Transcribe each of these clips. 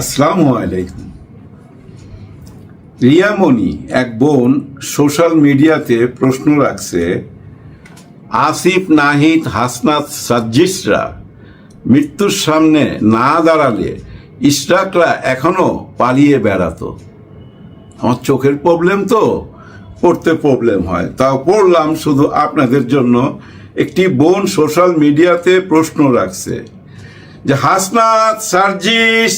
আসসালামু আলাইকুম। রিয়ামণি এক বোন সোশ্যাল মিডিয়াতে প্রশ্ন রাখছে, আসিফ, নাহিদ, হাসনাত, সাজ্জিসরা মৃত্যুর সামনে না দাঁড়ালে ইশরাকরা এখনো পালিয়ে বেড়াতো। আমার চোখের প্রবলেম তো, পড়তে প্রবলেম হয়, তাও পড়লাম শুধু আপনাদের জন্য। একটি বোন সোশ্যাল মিডিয়াতে প্রশ্ন রাখছে যে হাসনাত, সার্জিস,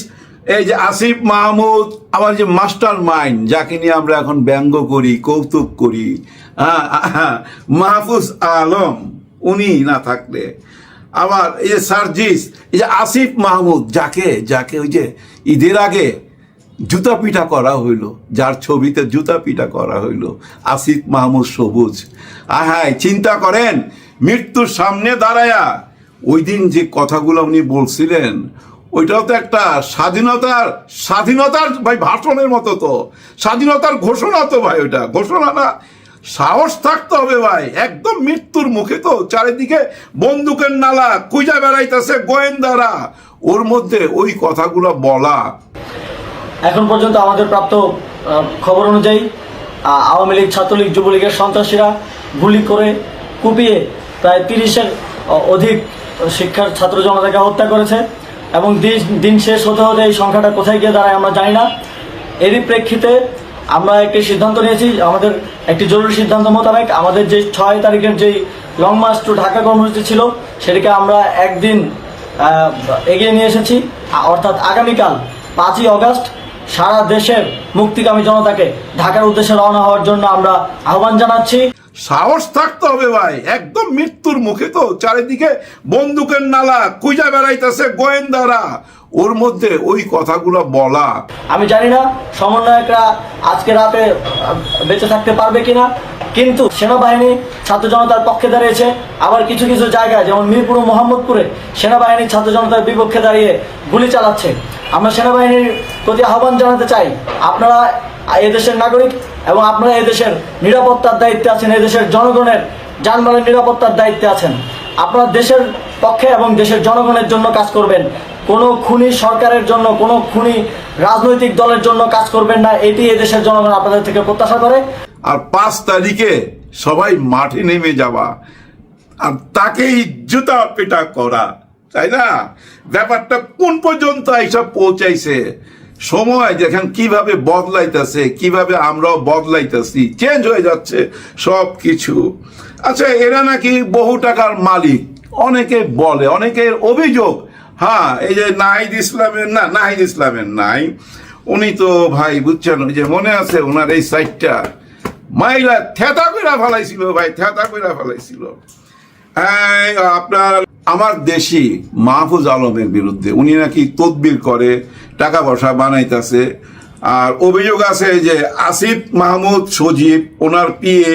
এই যে আসিফ মাহমুদ, আমার যে মাস্টার মাইন্ড, যাকে নিয়ে আমরা এখন ব্যঙ্গ করি, কৌতুক করি, মাহফুজ আলম, উনি না থাকলে আবার এই যে সার্জিস, এই যে আসিফ মাহমুদ, যাকে ওই যে ঈদের আগে জুতা পিটা করা হইল, যার ছবিতে জুতা পিটা করা হইল, আসিফ মাহমুদ সবুজ। হ্যাঁ, চিন্তা করেন, মৃত্যুর সামনে দাঁড়ায়া ওই দিন যে কথাগুলো উনি বলছিলেন, ওইটাও তো একটা স্বাধীনতার ভাই ভাষণের মতো, তো স্বাধীনতার ঘোষণা তো ভাই, ওইটা ঘোষণা না, সাহস থাকতে হবে ভাই। একদম মৃত্যুর মুখে, তো চারিদিকে বন্দুকের নালা খুঁজা বেড়াইতেছে গোয়েন্দারা, ওর মধ্যে ওই কথাগুলো বলা। এখন পর্যন্ত আমাদের প্রাপ্ত খবর অনুযায়ী আওয়ামী লীগ, ছাত্রলীগ, যুবলীগের সন্ত্রাসীরা গুলি করে কুপিয়ে প্রায় 30-এর অধিক শিক্ষার ছাত্র জনতাকে হত্যা করেছে এবং দিন শেষ হতে হতে এই সংখ্যাটা কোথায় গিয়ে দাঁড়ায় আমরা জানি না। এরই প্রেক্ষিতে আমরা একটি সিদ্ধান্ত নিয়েছি, আমাদের একটি জরুরি সিদ্ধান্ত মোতাবেক আমাদের যে 6 তারিখের যেই লং মার্চ টু ঢাকা কর্মসূচি ছিল, সেটাকে আমরা একদিন এগিয়ে নিয়ে এসেছি। অর্থাৎ আগামীকাল 5ই অগস্ট সারা দেশের মুক্তিকামী জনতাকে ঢাকার উদ্দেশ্যে রওনা হওয়ার জন্য আমরা আহ্বান জানাচ্ছি। সাহস থাকতে হবে ভাই, একদম মৃত্যুর মুখে, তো চারিদিকে বন্দুকের নালা খুঁজা বেড়াইতেছে গোয়েন্দারা, ওর মধ্যে ওই কথাগুলো বলা। আমি জানি না সমন্বয়করা আজকে রাতে বেঁচে থাকতে পারবে কিনা, কিন্তু সেনাবাহিনী ছাত্র জনতার পক্ষে দাঁড়িয়েছে। আবার কিছু কিছু জায়গায় যেমন মিরপুর ও মোহাম্মদপুরে সেনাবাহিনী ছাত্র জনতার বিপক্ষে দাঁড়িয়ে গুলি চালাচ্ছে। আমরা সেনাবাহিনীর প্রতি আহ্বান জানাতে চাই, আপনারা এদেশের নাগরিক এবং আপনারা এদেশের নিরাপত্তার দায়িত্বে আছেন, এদেশের জনগণের যানবাহনের নিরাপত্তার দায়িত্বে আছেন। আপনারা দেশের পক্ষে এবং দেশের জনগণের জন্য কাজ করবেন, কোনো খুনি সরকারের জন্য, কোনো খুনি রাজনৈতিক দলের জন্য কাজ করবেন না। এটি এদেশের জনগণ আপনাদের থেকে প্রত্যাশা করে। আর 5 তারিখে সবাই মাঠে নেমে যাওয়া আর তাকেই জুতা পেটা করা, তাই না? ব্যাপারটা কোন পর্যন্ত এইসব পৌঁছাইছে, সময় দেখেন কিভাবে বদলাইতেছে, কিভাবে আমরাও বদলাইতেছি, চেঞ্জ হয়ে যাচ্ছে সব কিছু। আচ্ছা, এরা নাকি বহু টাকার মালিক, অনেকে বলে, অনেকের অভিযোগ। হ্যাঁ, এই যে নাহিদ ইসলামের নাই, উনি তো ভাই বুঝছেন, ওই যে মনে আছে ওনার এই সাইডটা মাইলা থেতা কইরা ফেলাইছিল ভাই, থেতা কইরা ফেলাইছিল। হ্যাঁ, আপনার আমার দেশি মাহফুজ আলমের বিরুদ্ধে উনি নাকি তদবির করে টাকা পয়সা বানাইতেছে। আর অভিযোগ আছে যে আসিফ মাহমুদ সজীব, ওনার পিএ,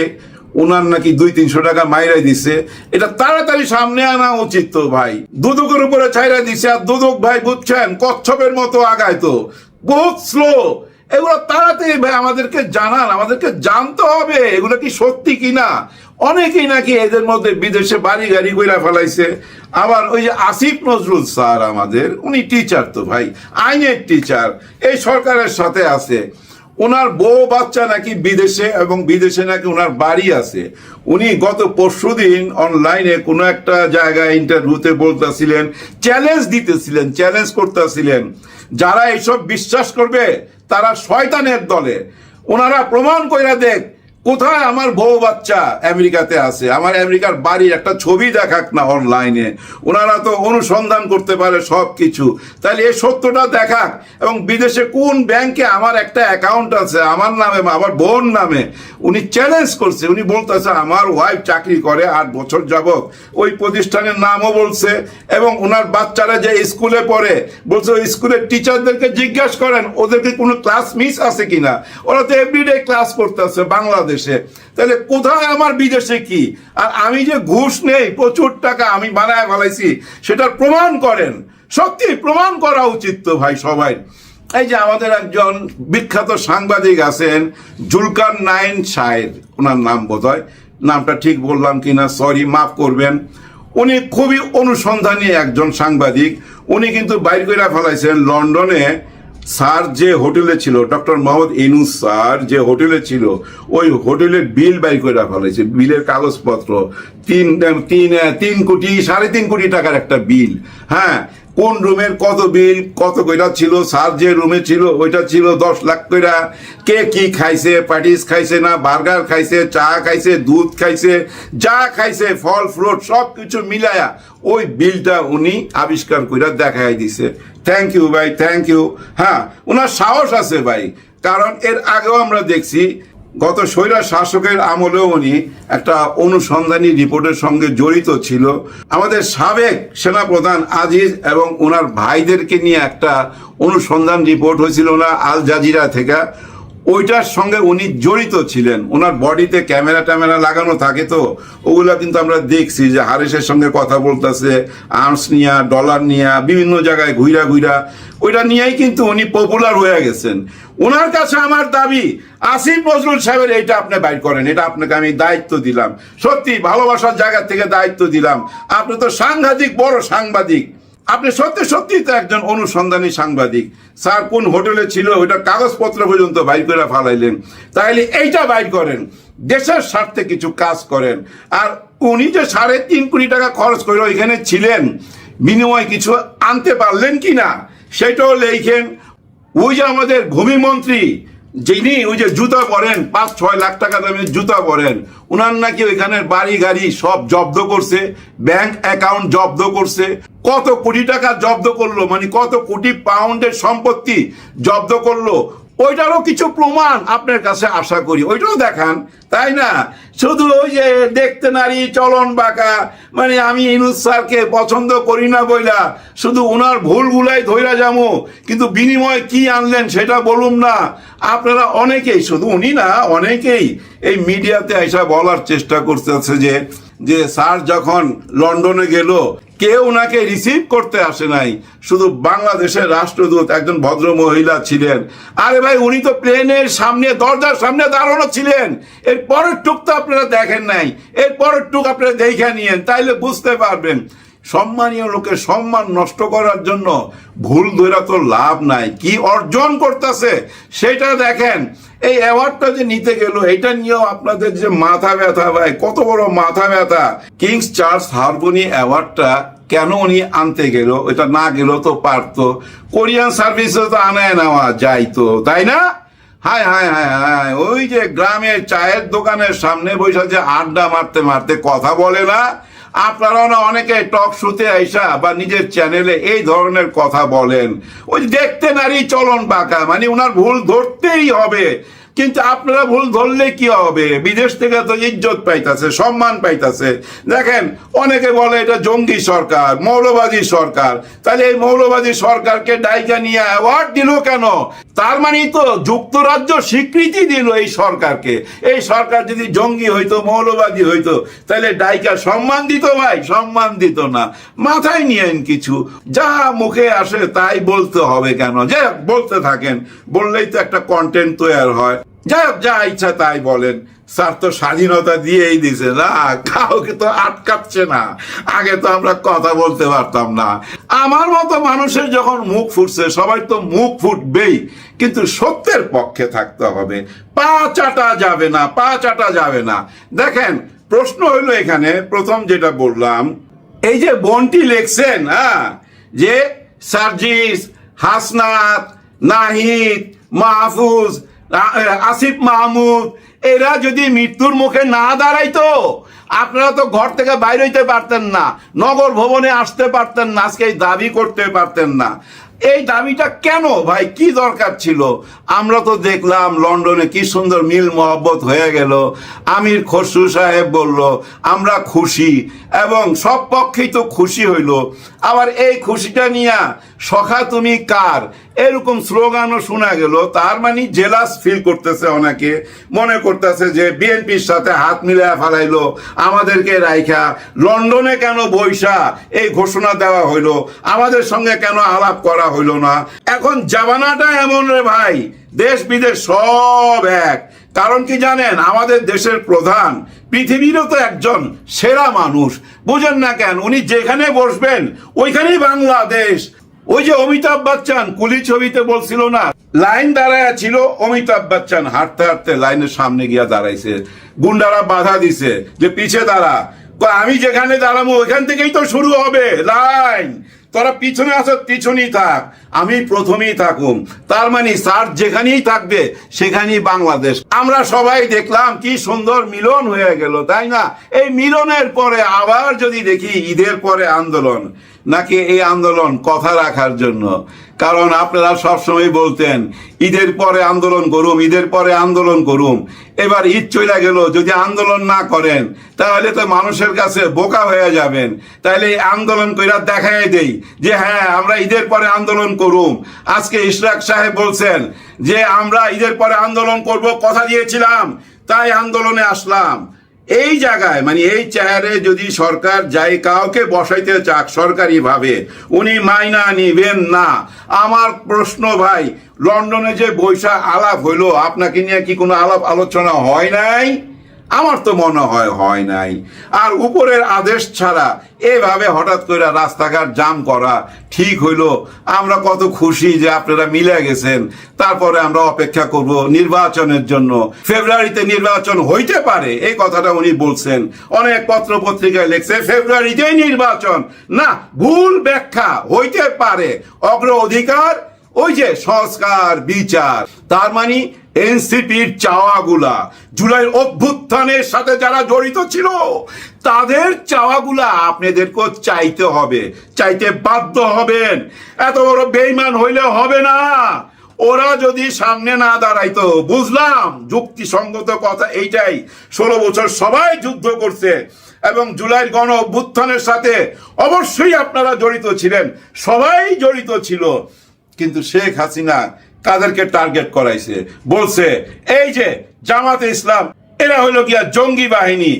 ওনার নাকি 200-300 টাকা মাইরাই দিছে। এটা তাড়াতাড়ি সামনে আনা উচিত তো ভাই। দুদকের উপরে ছাইরা দিছে, আর দুদক ভাই বুঝছেন কচ্ছপের মতো আগায়, তো বহুত স্লো। এগুলো তাড়াতাড়ি ভাই আমাদেরকে জানান, আমাদেরকে জানতে হবে এগুলো কি সত্যি কিনা। অনেকেই নাকি এদের মধ্যে বিদেশে বাড়ি গাড়ি কইরা ফেলাইছে। আবার ওই যে আসিফ নজরুল স্যার আমাদের, উনি টিচার তো ভাই, আইনের টিচার, এই সরকারের সাথে আছে। ওনার বউ বাচ্চা নাকি বিদেশে, এবং বিদেশে নাকি ওনার বাড়ি আছে। উনি গত পরশুদিন অনলাইনে কোনো একটা জায়গায় ইন্টারভিউতে বলতেছিলেন, চ্যালেঞ্জ করতেছিলেন, যারা এইসব বিশ্বাস করবে তারা শয়তানের দলে। ওনারা প্রমাণ কইরা দেখ কোথায় আমার বউ বাচ্চা আমেরিকাতে আছে, আমার আমেরিকার বাড়ির একটা ছবি দেখাক না অনলাইনে। ওনারা তো অনুসন্ধান করতে পারে সব কিছু, তাহলে এই সত্যটা দেখাক। এবং বিদেশে কোন ব্যাংকে আমার একটা অ্যাকাউন্ট আছে আমার নামে, আমার বোন নামে, উনি চ্যালেঞ্জ করছে। উনি বলতেছে আমার ওয়াইফ চাকরি করে 8 বছর যাবত, ওই প্রতিষ্ঠানের নামও বলছে। এবং ওনার বাচ্চারা যে স্কুলে পড়ে, বলছে ওই স্কুলের টিচারদেরকে জিজ্ঞাসা করেন ওদেরকে কোনো ক্লাস মিস আছে কিনা, ওরা তো এভরিডে ক্লাস করতেছে বাংলাদেশে। তাহলে কোথায় আমার বিদেশে কি? আর আমি যে ঘুষ নেই, প্রচুর টাকা আমি বানায় ফেলাইছি, সেটার প্রমাণ করেন। সত্যি প্রমাণ করা উচিত তো ভাই সবাই। এই যে আমাদের একজন বিখ্যাত সাংবাদিক আছেন, জুলকার নাইন শাহের, ওনার নাম বোধহয়, নামটা ঠিক বললাম কিনা সরি, মাফ করবেন। উনি খুবই অনুসন্ধানী একজন সাংবাদিক। উনি কিন্তু বাইর করে ফেলাইছেন লন্ডনে স্যার যে হোটেলে ছিল, ডক্টর মোহাম্মদ ইউনূস স্যার যে হোটেলে ছিল, ওই হোটেলের বিল বাই করে ফেলেছে, বিলের কাগজপত্র 3 কোটি 3.5 কোটি টাকার একটা বিল। হ্যাঁ, কোন রুমের কত বিল, কত কইরা ছিল, স্যার যে রুমে ছিল ওইটা ছিল 10 লাখ কইরা। কে কি খাইছে, প্যাটিস খাইছে না বার্গার খাইছে, চা খাইছে, দুধ খাইছে, যা খাইছে ফল ফ্রুট সব কিছু মিলায়া ওই বিলটা উনি আবিষ্কার কইরা দেখাই দিছে। থ্যাংক ইউ ভাই, থ্যাংক ইউ। হ্যাঁ, ওনার সাহস আছে ভাই, কারণ এর আগেও আমরা দেখছি গত স্বৈরা শাসকের আমলেও উনি একটা অনুসন্ধানী রিপোর্টের সঙ্গে জড়িত ছিল। আমাদের সাবেক সেনাপ্রধান আজিজ এবং ওনার ভাইদেরকে নিয়ে একটা অনুসন্ধান রিপোর্ট হয়েছিল না আল জাজিরা থেকে, ওইটার সঙ্গে উনি জড়িত ছিলেন। ওনার বডিতে ক্যামেরা ট্যামেরা লাগানো থাকে, তো ওগুলা কিন্তু আমরা দেখছি যে হারেসের সঙ্গে কথা বলতেছে, আর্মস নিয়া ডলার নিয়া বিভিন্ন জায়গায় ঘুরা ঘুরা, ওইটা নিয়েই কিন্তু উনি পপুলার হয়ে গেছেন। ওনার কাছে আমার দাবি, আসিফ নজরুল সাহেবের এইটা আপনি বাইর করেন, এটা আপনাকে আমি দায়িত্ব দিলাম, সত্যি ভালোবাসার জায়গা থেকে দায়িত্ব দিলাম। আপনি তো সাংঘাতিক বড় সাংবাদিক, আপনি সত্যি সত্যি তো একজন অনুসন্ধানী সাংবাদিক। স্যার কোন হোটেলে ছিল ওইটা কাগজপত্র পর্যন্ত বাইর করে ফালাইলেন, তাইলে এইটা বাইর করেন, দেশের স্বার্থে কিছু কাজ করেন। আর উনি যে 3.5 কোটি টাকা খরচ করে ওইখানে ছিলেন, বিনিময় কিছু আনতে পারলেন কি না সেটাও লেখেন। ওই যে আমাদের ভূমিমন্ত্রী যিনি ওই যে জুতা পরেন, 5-6 লাখ টাকা দামের জুতা পরেন, উনার নাকি ওইখানের বাড়ি গাড়ি সব জব্দ করছে, ব্যাংক অ্যাকাউন্ট জব্দ করছে, কত কোটি টাকা জব্দ করলো, মানে কত কোটি পাউন্ডের সম্পত্তি জব্দ করলো। ওইটারও কিছু প্রমাণ আপনার কাছে আশা করি, ওইটাও দেখান, তাই না? শুধু ওই যে দেখতে নারী চলন বাঁকা, মানে আমি ইউনূস স্যারকে পছন্দ করি না বইলা শুধু ওনার ভুলগুলাই ধইরা যাবো, কিন্তু বিনিময়ে কি আনলেন সেটা বলুন না। আপনারা অনেকেই, শুধু উনি না অনেকেই এই মিডিয়াতে এসে বলার চেষ্টা করতেছে যে স্যার যখন লন্ডনে গেল কেউ ওনাকে রিসিভ করতে আসে নাই, শুধু বাংলাদেশের রাষ্ট্রদূত একজন ভদ্র মহিলা ছিলেন। আরে ভাই, উনি তো প্লেনের সামনে দরজার সামনে দাঁড়ানো ছিলেন, এর পরের টুক তো আপনারা দেখেন নাই, এর পরের টুক আপনারা দেখে নিয়েন, তাইলে বুঝতে পারবেন। সম্মানীয় লোকের সম্মান নষ্ট করার জন্য ভুল ধরা তো লাভ নাই, কি অর্জন করতেছে সেটা দেখেন। এই অ্যাওয়ার্ডটা যে নিতে গেল, এটা নিয়েও আপনাদের যে মাথা ব্যথা ভাই, কত বড় মাথা ব্যথা। কিংস চার্লস হারবোনি অ্যাওয়ার্ডটা কেন উনি আনতে গেল? এটা না গেল তো পারতো, কোরিয়ান সার্ভিসে তো আনায় নেওয়া যাইতো, তাই না? হায় হায় হায় হায়, ওই যে গ্রামের চায়ের দোকানের সামনে বসে যে আড্ডা মারতে মারতে কথা বলে না, আপনারাও না অনেকে টক শোতে আইসা বা নিজের চ্যানেলে এই ধরনের কথা বলেন। ওই দেখতে নারী চলন বাঁকা, মানে ওনার ভুল ধরতেই হবে। কিন্তু আপনারা ভুল ধরলে কি হবে? বিদেশ থেকে তো ইজ্জত পাইতাছে, সম্মান পাইতাছে। দেখেন, অনেকে বলে এটা জঙ্গি সরকার, মৌলবাদী সরকার। তাহলে এই মৌলবাদী সরকারকে ডাইকা নিয়ে অ্যাওয়ার্ড দিল কেন? তার মানে তো যুক্তরাজ্য স্বীকৃতি দিল এই সরকারকে। এই সরকার যদি জঙ্গি হইতো, মৌলবাদী হইতো, তাহলে ডাইকা সম্মান দিত ভাই? সম্মান দিত না। মাথায় নিয়েন কিছু, যা মুখে আসে তাই বলতে হবে কেন? যে বলতে থাকেন, বললেই তো একটা কন্টেন্ট তৈরি হয়। যাই হোক, যা ইচ্ছা তাই বলেন। স্যার তো স্বাধীনতা দিয়েই দিছে না, কাউকে তো আটকাচ্ছে না। আগে তো আমরা কথা বলতে পারতাম না। আমার মতো মানুষের যখন মুখ ফুটছে, সবাই তো মুখ ফুটবেই, কিন্তু সত্যের পক্ষে থাকতে হবে। পা চাটা যাবে না, পা চাটা যাবে না। দেখেন, প্রশ্ন হইলো এখানে প্রথম যেটা বললাম, এই যে বন্টি লেখছেন, হ্যাঁ, যে সার্জিস, হাসনাত, নাহিদ, মাহফুজ, আসিফ মাহমুদ, এরা যদি মৃত্যুর মুখে না দাঁড়াইতো, আপনারা তো ঘর থেকে বাইরে হইতে পারতেন না, নগর ভবনে আসতে পারতেন না, আজকে এই দাবি করতে পারতেন না। এই দাবিটা কেন ভাই, কি দরকার ছিল? আমরা তো দেখলাম লন্ডনে কি সুন্দর মিল মহব্বত হয়ে গেল। আমির খসরু সাহেব বলল আমরা খুশি, এবং সব পক্ষেই তো খুশি হইল। আবার এই খুশিটা নিয়ে সখা তুমি কার এরকম স্লোগানও শোনা গেল। তার মানে জেলাস ফিল করতেছে অনেকে, মনে করতেছে যে বিএনপির সাথে হাত মিলায় ফেলাইলো আমাদেরকে রাইখা, লন্ডনে কেন বৈশা এই ঘোষণা দেওয়া হইলো, আমাদের সঙ্গে কেন আলাপ করা হইলো না। এখন জামানাটা এমন রে ভাই, দেশ বিদেশ সব এক। কারণ কি জানেন, আমাদের দেশের প্রধান পৃথিবীরও তো একজন সেরা মানুষ, বুঝেন না কেন? উনি যেখানে বসবেন ওইখানেই বাংলাদেশ। ওই যে অমিতাভ বচ্চন কুলি ছবিতে বলছিল না, লাইন দাঁড়ায় ছিল, অমিতাভ বচ্চন হাঁটতে হাঁটতে লাইনের সামনে গিয়া দাঁড়াইছে, গুন্ডারা বাধা দিছে যে পিছে দাঁড়া, কয় আমি যেখানে দাঁড়াবো ওইখান থেকেই তো শুরু হবে লাইন, তোরা পিছনে আসো পিছনেই থাক, আমি প্রথমেই থাকুম। তার মানে স্যার যেখানেই থাকবে সেখানেই বাংলাদেশ। আমরা সবাই দেখলাম কি সুন্দর মিলন হয়ে গেল, তাই না? এই মিলনের পরে আবার যদি দেখি ঈদের পরে আন্দোলন, নাকি এই আন্দোলন কথা রাখার জন্য? কারণ আপনারা সবসময় বলতেন ঈদের পরে আন্দোলন করুম, ঈদের পরে আন্দোলন করুম। এবার ঈদ চলে গেল, যদি আন্দোলন না করেন তাহলে তো মানুষের কাছে বোকা হয়ে যাবেন। তাহলে এই আন্দোলন কইরা দেখাই দেই যে হ্যাঁ আমরা ঈদের পরে আন্দোলন করুম। আজকে ইশরাক সাহেব বলছেন যে আমরা ঈদের পরে আন্দোলন করব, কথা দিয়েছিলাম, তাই আন্দোলনে আসলাম। এই জায়গায় মানে এই চেয়ারে যদি সরকার যাই কাউকে বসাইতে চাক সরকারি ভাবে, উনি মাইনা নিবেন না। আমার প্রশ্ন ভাই, লন্ডনে যে বৈশা আলাপ হইলো, আপনাকে নিয়ে কি কোনো আলাপ আলোচনা হয় নাই? আমার তো মনে হয় নাই। আর উপরের আদেশ ছাড়া এভাবে হঠাৎ করে রাস্তাঘাট জাম করা ঠিক হইলো? আমরা কত খুশি যে আপনারা মিলে গেছেন। তারপরে আমরা অপেক্ষা করব নির্বাচনের জন্য। ফেব্রুয়ারিতে নির্বাচন হইতে পারে, এই কথাটা উনি বলছেন। অনেক পত্র পত্রিকায় লেখছে ফেব্রুয়ারিতেই নির্বাচন। না, ভুল ব্যাখ্যা। হইতে পারে অগ্রাধিকার ওই যে সংস্কার বিচার, তার মানে এনসিপির চাওয়াগুলা, জুলাই অভ্যুত্থানের সাথে যারা জড়িত ছিল তাদের চাওয়াগুলা আপনাদেরকে চাইতে হবে, চাইতে বাধ্য হবেন। এত বড় বেঈমান হইলে হবে না। ওরা যদি সামনে না দাঁড়াইতো, বুঝলাম যুক্তিসঙ্গত কথা এইটাই, 16 বছর সবাই যুদ্ধ করছে এবং জুলাইয়ের গণ অভ্যুত্থানের সাথে অবশ্যই আপনারা জড়িত ছিলেন, সবাই জড়িত ছিল। কিন্তু শেখ হাসিনা কাদেরকে টার্গেট করাইছে? বলছে এই যে জামাতে ইসলাম, এরা হইল গিয়া জঙ্গি বাহিনী,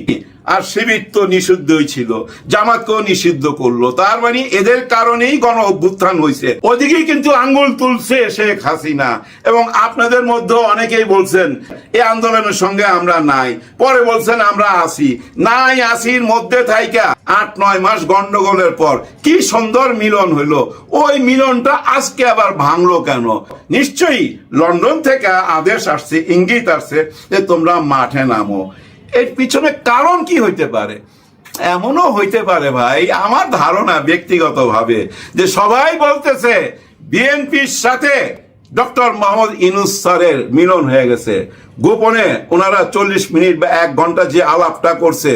আর শিবির তো নিষিদ্ধই ছিল, জামাতকেও নিষিদ্ধ করলো। তার মানে এদের কারণেই গণ অভ্যুত্থান হয়েছে। ওদিকেই কিন্তু আঙ্গুল তুলছে শেখ হাসিনা। এবং আপনাদের মধ্যে অনেকেই বলছেন এই আন্দোলনের সঙ্গে আমরা নাই, পরে বলছেন আমরা আসি। নাই আসির মধ্যে থাইকা 8-9 মাস গন্ডগোলের পর কি সুন্দর মিলন হইলো। ওই মিলনটা আজকে আবার ভাঙলো কেন? নিশ্চয়ই লন্ডন থেকে আদেশ আসছে, ইঙ্গিত আসছে যে তোমরা মাঠে নামো। এর পিছনে কারণ কি হইতে পারে? এমনও হইতে পারে ভাই, আমার ধারণা ব্যক্তিগতভাবে, যে সবাই বলতেছে বিএনপির সাথে ডক্টর মোহাম্মদ ইউনূস স্যারের মিলন হয়ে গেছে। গোপনে ওনারা 40 মিনিট বা 1 ঘন্টা যে আলাপটা করছে,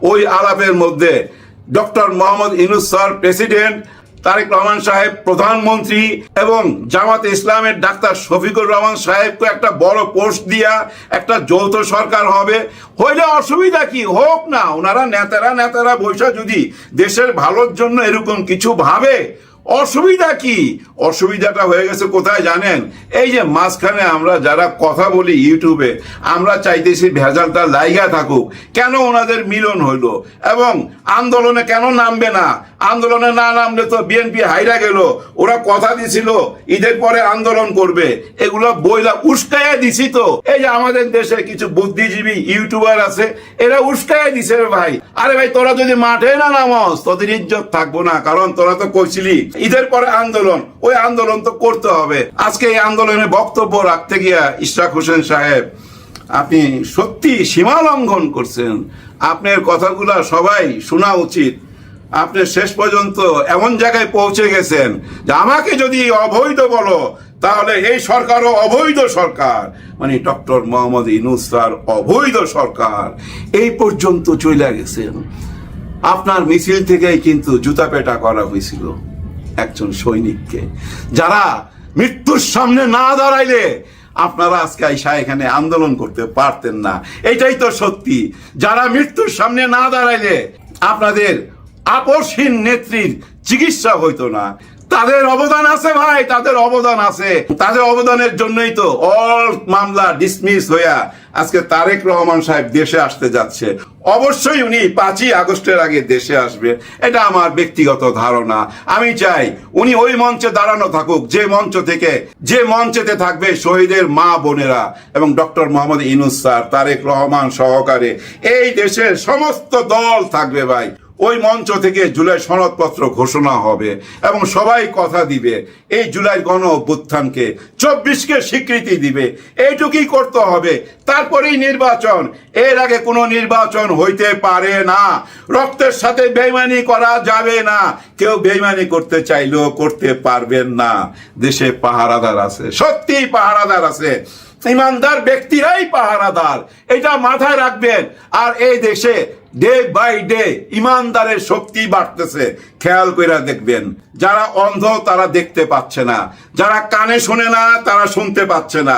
ওই আলাপের মধ্যে doctor Mohammad Yunus sir president, Tarique Rahman সাহেব প্রধানমন্ত্রী এবং জামাতে ইসলামের ডাক্তার শফিকুর রহমান সাহেবকে একটা বড় পোস্ট দিয়া একটা যৌথ সরকার হবে। হইলে অসুবিধা কি? হোক না। ওনারা নেতারা বৈশা যদি দেশের ভালোর জন্য এরকম কিছু ভাবে, অসুবিধা কি? অসুবিধাটা হয়ে গেছে কোথায় জানেন? এই যে মাঝখানে আমরা যারা কথা বলি ইউটিউবে, আমরা চাইতেছি ভেজালটা লাইগা থাকুক। কেন ওনাদের মিলন হইলো? এবং আন্দোলনে কেন নামবে না? আন্দোলনে না নামলে তো বিএনপি হাইরা গেল। ওরা কথা দিছিল ঈদের পরে আন্দোলন করবে, এগুলো বইলা উস্কাইয়া দিছি তো। এই যে আমাদের দেশে কিছু বুদ্ধিজীবী ইউটিউবার আছে, এরা উস্কাইয়া দিছে ভাই। আরে ভাই, তোরা যদি মাঠে না নামস তোদের ইজ্জত থাকবো না। কারণ তোরা তো কইছিলি ঈদের পরে আন্দোলন, ওই আন্দোলন তো করতে হবে। আজকে এই আন্দোলনে বক্তব্য রাখতে গিয়া ইশরাক হোসেন সাহেব, আপনি সত্যি সীমা লঙ্ঘন করছেন। আপনার কথাগুলা সবাই শোনা উচিত। আপনি শেষ পর্যন্ত এমন জায়গায় পৌঁছে গেছেন যে আমাকে যদি অবৈধ বলো তাহলে এই সরকারও অবৈধ সরকার, মানে ডক্টর মোহাম্মদ ইউনূস স্যার অবৈধ সরকার, এই পর্যন্ত চলে গেছেন। আপনার মিছিল থেকেই কিন্তু জুতা পেটা করা হয়েছিল একজন সৈনিককে, যারা মৃত্যুর সামনে না দাঁড়াইলে আপনারা আজকে আইসা এখানে আন্দোলন করতে পারতেন না। এটাই তো সত্যি। যারা মৃত্যুর সামনে না দাঁড়াইলে আপনাদের আপসহীন নেত্রীর চিকিৎসা হইতো না। তাদের অবদান আছে ভাই, তাদের অবদান আছে। তাদের অবদানের জন্যই তো অল মামলা ডিসমিস হইয়া আজকে তারেক রহমান সাহেব দেশে আসতে যাচ্ছে। অবশ্যই উনি 5ই আগস্টের আগে দেশে আসবে, এটা আমার ব্যক্তিগত ধারণা। আমি চাই উনি ওই মঞ্চে দাঁড়ানো থাকুক, যে মঞ্চেতে থাকবে শহীদের মা বোনেরা এবং ডক্টর মোহাম্মদ ইউনূস স্যার, তারেক রহমান সহকারে এই দেশের সমস্ত দল থাকবে ভাই। ওই মঞ্চ থেকে জুলাই সনদপত্র ঘোষণা হবে এবং সবাই কথা দিবে এই জুলাই গণ অভ্যুত্থানকে, 24কে স্বীকৃতি দিবে। এইটুকুই করতে হবে, তারপরেই নির্বাচন। এর আগে কোনো নির্বাচন হইতে পারে না। রক্তের সাথে বেইমানি করা যাবে না। কেউ বেইমানি করতে চাইলেও করতে পারবেন না। দেশে পাহারাদার আছে, সত্যি পাহারাদার আছে, ইমানদার ব্যক্তিরাই পাহারাদার, এটা মাথায় রাখবেন। আর এই দেশে ডে বাই ডে ইমানদারের শক্তি বাড়তেছে, খেয়াল করে দেখবেন। যারা অন্ধ তারা দেখতে পাচ্ছে না, যারা কানে শোনে না তারা শুনতে পাচ্ছে না,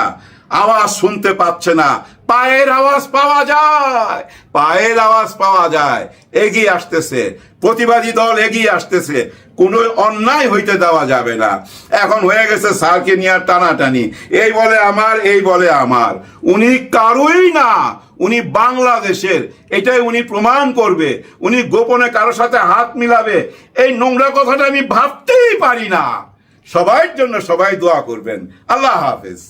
আওয়াজ শুনতে পাচ্ছে না, পায়ের আওয়াজ পাওয়া যায়, পায়ের আওয়াজ পাওয়া যায়। এগিয়ে আসতেছে, প্রতিবাদী দল এগিয়ে আসতেছে, কোনো অন্যায় হইতে দেওয়া যাবে না। এখন হয়ে গেছে স্যারকে নিয়ে টানাটানি, এই বলে আমার, এই বলে আমার। উনি কারোই না, উনি বাংলাদেশের, এটাই উনি প্রমাণ করবে। উনি গোপনে কারোর সাথে হাত মিলাবে, এই নোংরা কথাটা আমি ভাবতেই পারি না। সবার জন্য সবাই দোয়া করবেন। আল্লাহ হাফেজ।